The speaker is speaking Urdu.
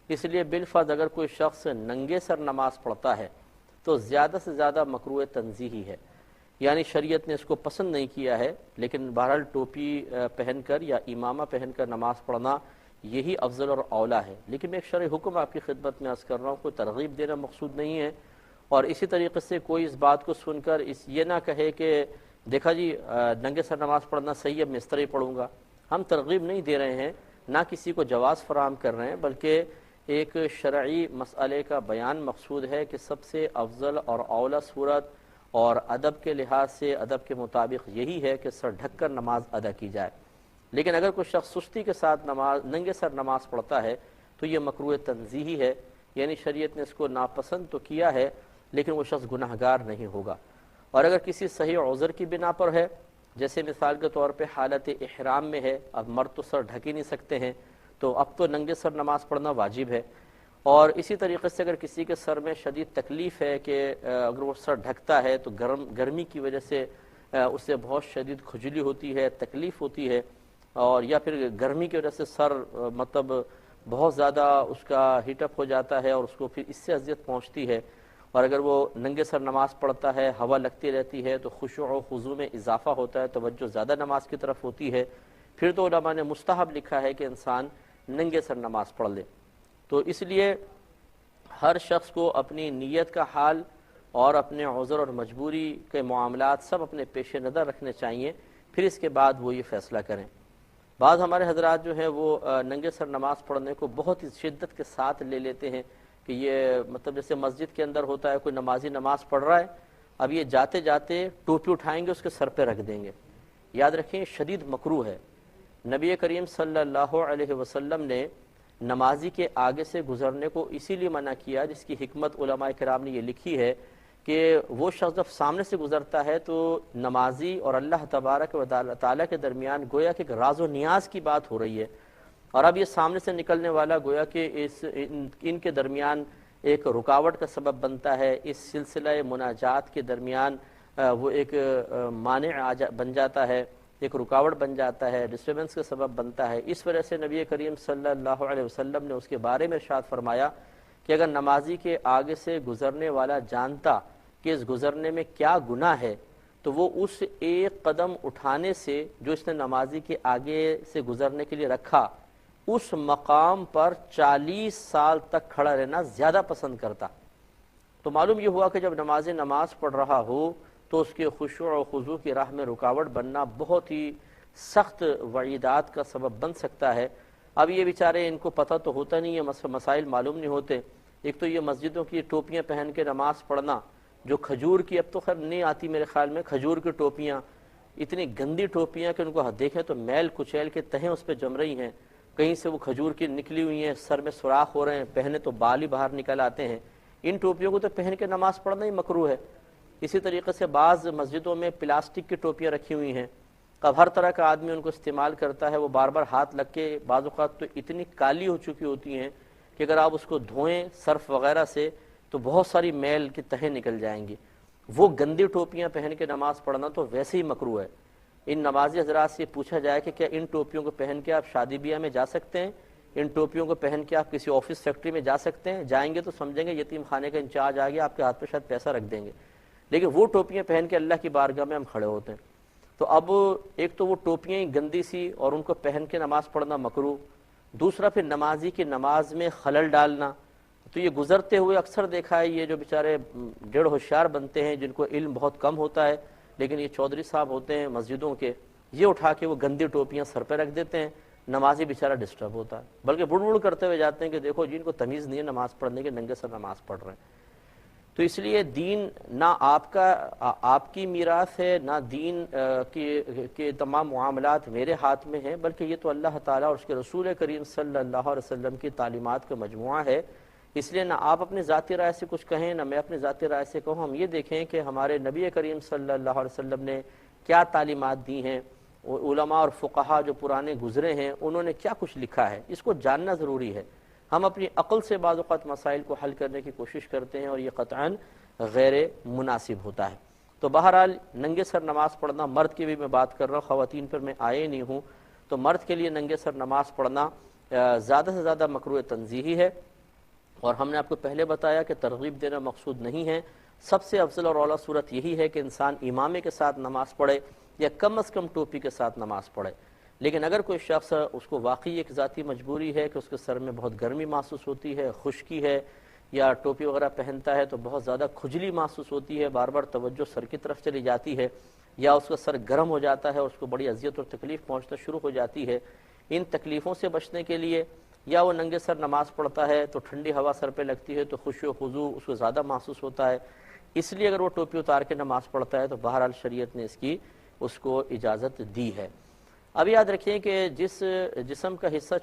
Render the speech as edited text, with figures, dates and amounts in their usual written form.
اس لیے بالفرض اگر کوئی شخص ننگے سر نماز پڑھتا ہے تو زیادہ سے زیادہ مکروہ تنزیہی ہے، یعنی شریعت نے اس کو پسند نہیں کیا ہے، لیکن بہرحال ٹوپی پہن کر یا امامہ پہن کر نماز پڑھنا یہی افضل اور اولا ہے۔ لیکن میں ایک شرعی حکم آپ کی خدمت میں عرض کر رہا ہوں، کوئی ترغیب دینا مقصود نہیں ہے، اور اسی طریقے سے کوئی اس بات کو سن کر یہ نہ کہے کہ دیکھا جی ننگے سر نماز پڑھنا صحیح ہے، میں اس طرح ہی پڑھوں گا۔ ہم ترغیب نہیں دے رہے ہیں، نہ کسی کو جواز فراہم کر رہے ہیں، بلکہ ایک شرعی مسئلے کا بیان مقصود ہے کہ سب سے افضل اور اولا صورت اور ادب کے لحاظ سے ادب کے مطابق یہی ہے کہ سر ڈھک کر نماز ادا کی جائے۔ لیکن اگر کوئی شخص سستی کے ساتھ ننگے سر نماز پڑھتا ہے تو یہ مکروہ تنزیہی ہے، یعنی شریعت نے اس کو ناپسند تو کیا ہے لیکن وہ شخص گناہ گار نہیں ہوگا۔ اور اگر کسی صحیح عذر کی بنا پر ہے، جیسے مثال کے طور پہ حالت احرام میں ہے، اب مرد تو سر ڈھک ہی نہیں سکتے ہیں، تو اب تو ننگے سر نماز پڑھنا واجب ہے۔ اور اسی طریقے سے اگر کسی کے سر میں شدید تکلیف ہے کہ اگر وہ سر ڈھکتا ہے تو گرمی کی وجہ سے اسے بہت شدید کھجلی ہوتی ہے، تکلیف ہوتی ہے، اور یا پھر گرمی کی وجہ سے سر مطلب بہت زیادہ اس کا ہیٹ اپ ہو جاتا ہے اور اس کو پھر اس سے اذیت پہنچتی ہے، اور اگر وہ ننگے سر نماز پڑھتا ہے، ہوا لگتی رہتی ہے تو خشوع و خضوع میں اضافہ ہوتا ہے، توجہ زیادہ نماز کی طرف ہوتی ہے، پھر تو علماء نے مستحب لکھا ہے کہ انسان ننگے سر نماز پڑھ لے۔ تو اس لیے ہر شخص کو اپنی نیت کا حال اور اپنے عذر اور مجبوری کے معاملات سب اپنے پیش نظر رکھنے چاہیے، پھر اس کے بعد وہ یہ فیصلہ کریں۔ بعض ہمارے حضرات جو ہیں وہ ننگے سر نماز پڑھنے کو بہت ہی شدت کے ساتھ لے لیتے ہیں کہ یہ مطلب جیسے مسجد کے اندر ہوتا ہے کوئی نمازی نماز پڑھ رہا ہے، اب یہ جاتے جاتے ٹوپی اٹھائیں گے اس کے سر پہ رکھ دیں گے۔ یاد رکھیں شدید مکروہ ہے۔ نبی کریم صلی اللہ علیہ وسلم نے نمازی کے آگے سے گزرنے کو اسی لیے منع کیا، جس کی حکمت علماء کرام نے یہ لکھی ہے کہ وہ شخص جب سامنے سے گزرتا ہے تو نمازی اور اللہ تبارک و تعالیٰ کے درمیان گویا کہ ایک راز و نیاز کی بات ہو رہی ہے، اور اب یہ سامنے سے نکلنے والا گویا کہ ان کے درمیان ایک رکاوٹ کا سبب بنتا ہے، اس سلسلہ مناجات کے درمیان وہ ایک مانع بن جاتا ہے، ایک رکاوٹ بن جاتا ہے، ڈسٹربنس کا سبب بنتا ہے۔ اس وجہ سے نبی کریم صلی اللہ علیہ وسلم نے اس کے بارے میں ارشاد فرمایا کہ اگر نمازی کے آگے سے گزرنے والا جانتا کہ اس گزرنے میں کیا گناہ ہے تو وہ اس ایک قدم اٹھانے سے جو اس نے نمازی کے آگے سے گزرنے کے لیے رکھا، اس مقام پر 40 سال تک کھڑا رہنا زیادہ پسند کرتا۔ تو معلوم یہ ہوا کہ جب نمازی نماز پڑھ رہا ہو تو اس کے خشوع و خضوع کی راہ میں رکاوٹ بننا بہت ہی سخت وعیدات کا سبب بن سکتا ہے۔ اب یہ بیچارے ان کو پتہ تو ہوتا نہیں ہے، مسائل معلوم نہیں ہوتے۔ ایک تو یہ مسجدوں کی ٹوپیاں پہن کے نماز پڑھنا، جو کھجور کی اب تو خیر نہیں آتی میرے خیال میں، کھجور کی ٹوپیاں، اتنی گندی ٹوپیاں کہ ان کو دیکھیں تو میل کچیل کے تہیں اس پہ جم رہی ہیں، کہیں سے وہ کھجور کی نکلی ہوئی ہیں، سر میں سوراخ ہو رہے ہیں، پہنے تو بال ہی باہر نکل آتے ہیں۔ ان ٹوپیوں کو تو پہن کے نماز پڑھنا ہی مکروہ ہے۔ اسی طریقے سے بعض مسجدوں میں پلاسٹک کی ٹوپیاں رکھی ہوئی ہیں، اب ہر طرح کا آدمی ان کو استعمال کرتا ہے، وہ بار بار ہاتھ لگ کے بعض اوقات تو اتنی کالی ہو چکی ہوتی ہیں کہ اگر آپ اس کو دھوئیں صرف وغیرہ سے تو بہت ساری میل کی تہیں نکل جائیں گی۔ وہ گندی ٹوپیاں پہن کے نماز پڑھنا تو ویسے ہی مکروہ ہے۔ ان نمازی حضرات سے پوچھا جائے کہ کیا ان ٹوپیوں کو پہن کے آپ شادی بیاہ میں جا سکتے ہیں؟ ان ٹوپیوں کو پہن کے آپ کسی آفس فیکٹری میں جا سکتے ہیں؟ جائیں گے تو سمجھیں گے یتیم خانے کا انچارج آ گیا، آپ کے ہاتھ پہ شاید پیسہ رکھ دیں گے، لیکن وہ ٹوپیاں پہن کے اللہ کی بارگاہ میں ہم کھڑے ہوتے ہیں۔ تو اب ایک تو وہ ٹوپیاں ہی گندی سی اور ان کو پہن کے نماز پڑھنا مکروہ، دوسرا پھر نمازی کی نماز میں خلل ڈالنا۔ تو یہ گزرتے ہوئے اکثر دیکھا ہے، یہ جو بیچارے ڈیڑھ ہوشیار بنتے ہیں جن کو علم بہت کم ہوتا ہے، لیکن یہ چودھری صاحب ہوتے ہیں مسجدوں کے، یہ اٹھا کے وہ گندی ٹوپیاں سر پہ رکھ دیتے ہیں، نمازی بیچارہ ڈسٹرب ہوتا ہے، بلکہ بڑ بڑ کرتے ہوئے جاتے ہیں کہ دیکھو جن کو تمیز نہیں ہے نماز پڑھنے کے، ننگے سر نماز پڑھ رہے ہیں۔ تو اس لیے دین نہ آپ کی میراث ہے، نہ دین کے تمام معاملات میرے ہاتھ میں ہیں، بلکہ یہ تو اللہ تعالیٰ اور اس کے رسول کریم صلی اللہ علیہ وسلم کی تعلیمات کا مجموعہ ہے۔ اس لیے نہ آپ اپنی ذاتی رائے سے کچھ کہیں، نہ میں اپنی ذاتی رائے سے کہوں، ہم یہ دیکھیں کہ ہمارے نبی کریم صلی اللہ علیہ وسلم نے کیا تعلیمات دی ہیں، علماء اور فقہا جو پرانے گزرے ہیں انہوں نے کیا کچھ لکھا ہے، اس کو جاننا ضروری ہے۔ ہم اپنی عقل سے بعض اوقات مسائل کو حل کرنے کی کوشش کرتے ہیں اور یہ قطعاً غیر مناسب ہوتا ہے۔ تو بہرحال ننگے سر نماز پڑھنا، مرد کی بھی میں بات کر رہا ہوں، خواتین پر میں آئے نہیں ہوں، تو مرد کے لیے ننگے سر نماز پڑھنا زیادہ سے زیادہ مکروہ تنزیہی ہے، اور ہم نے آپ کو پہلے بتایا کہ ترغیب دینا مقصود نہیں ہے، سب سے افضل اور اعلیٰ صورت یہی ہے کہ انسان امامے کے ساتھ نماز پڑھے یا کم از کم ٹوپی کے ساتھ نماز پڑھے۔ لیکن اگر کوئی شخص اس کو واقعی ایک ذاتی مجبوری ہے کہ اس کے سر میں بہت گرمی محسوس ہوتی ہے، خشکی ہے، یا ٹوپی وغیرہ پہنتا ہے تو بہت زیادہ کھجلی محسوس ہوتی ہے، بار بار توجہ سر کی طرف چلی جاتی ہے، یا اس کا سر گرم ہو جاتا ہے، اس کو بڑی اذیت اور تکلیف پہنچنا شروع ہو جاتی ہے، ان تکلیفوں سے بچنے کے لیے، یا وہ ننگے سر نماز پڑھتا ہے تو ٹھنڈی ہوا سر پہ لگتی ہے تو خشوع و خضوع اس کو زیادہ محسوس ہوتا ہے، اس لیے اگر وہ ٹوپی اتار کے نماز پڑھتا ہے تو بہرحال شریعت نے اس کو اجازت دی ہے۔ اب یاد رکھیں کہ جس جسم کا حصہ